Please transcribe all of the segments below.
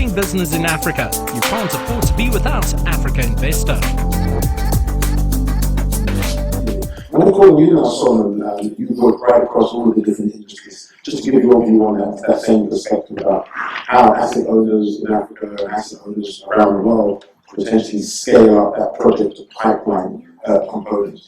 Doing business in Africa. You can't afford to be without Africa Investor. When I call you now, Solomon, you work right across all of the different industries. Just to give your view on that same perspective about how asset owners in Africa and asset owners around the world potentially scale up that project to pipeline component.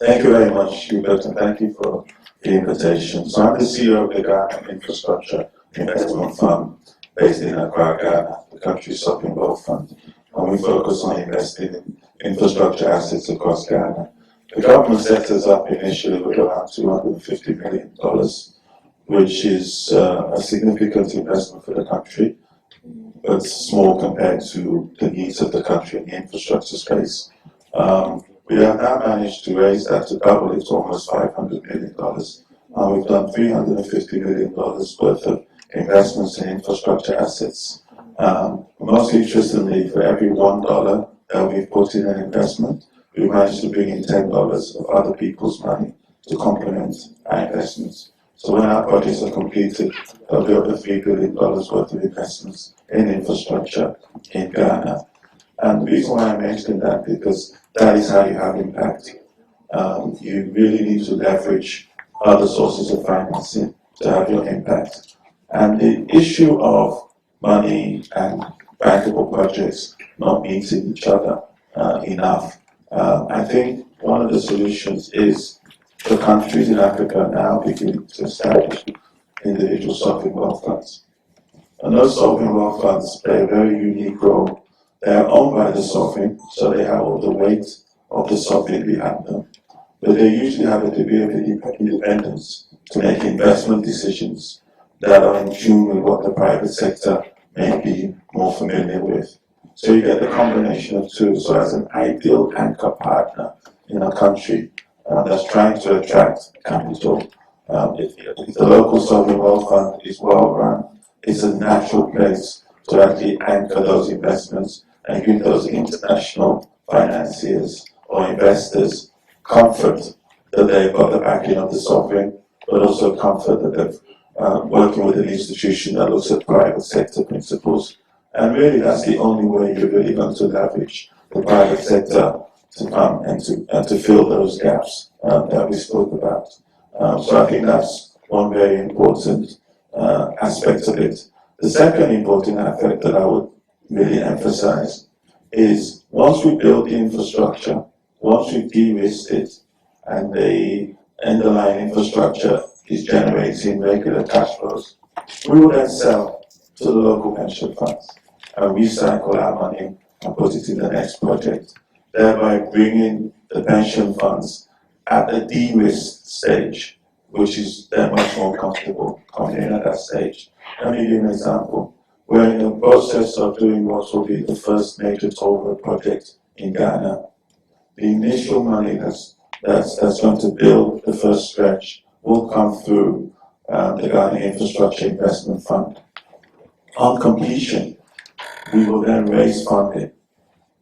Thank you very much, Hubert, and thank you for the invitation. So I'm the CEO of the Ghana Infrastructure Investment Fund based in Accra, Ghana, the country's sovereign wealth fund. And we focus on investing in infrastructure assets across Ghana. The government set us up initially with around $250 million, which is a significant investment for the country, but small compared to the needs of the country in the infrastructure space. We have now managed to raise that to double it to almost $500 million. And we've done $350 million worth of investments in infrastructure assets. Most interestingly, for every $1 that we've put in an investment, we managed to bring in $10 of other people's money to complement our investments. So when our projects are completed, there'll be over $3 billion worth of investments in infrastructure in Ghana. And the reason why I mentioned that, because that is how you have impact. You really need to leverage other sources of financing to have your impact. And the issue of money and bankable projects not meeting each other enough, I think one of the solutions is the countries in Africa now beginning to establish individual sovereign wealth funds. And those sovereign wealth funds play a very unique role. They are owned by the sovereign, so they have all the weight of the sovereign behind them. But they usually have a degree of independence to make investment decisions that are in tune with what the private sector may be more familiar with. So you get the combination of two. So as an ideal anchor partner in a country that's trying to attract capital, if the local sovereign wealth fund is well run, it's a natural place to actually anchor those investments and give those international financiers or investors comfort that they've got the backing of the sovereign, but also comfort that they're working with an institution that looks at private sector principles. And really, that's the only way you're really going to leverage the private sector to come and to fill those gaps that we spoke about. So I think that's one very important aspect of it. The second important aspect that I would really emphasize is once we build the infrastructure, once we de-risk it, and the underlying infrastructure is generating regular cash flows, we will then sell to the local pension funds and recycle our money and put it in the next project, thereby bringing the pension funds at the de-risk stage, which is they're much more comfortable coming in at that stage. Let me give you an example. We're in the process of doing what will be the first major toll road project in Ghana. The initial money that's going to build the first stretch will come through the Ghana Infrastructure Investment Fund. On completion, we will then raise funding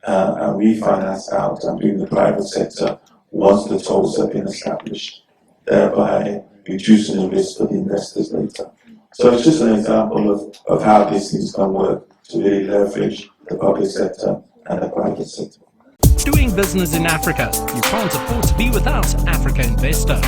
and refinance out and bring the private sector once the tolls have been established, thereby reducing the risk for the investors later. So it's just an example of how these things can work to really leverage the public sector and the private sector. Doing business in Africa. You can't afford to be without Africa Investor.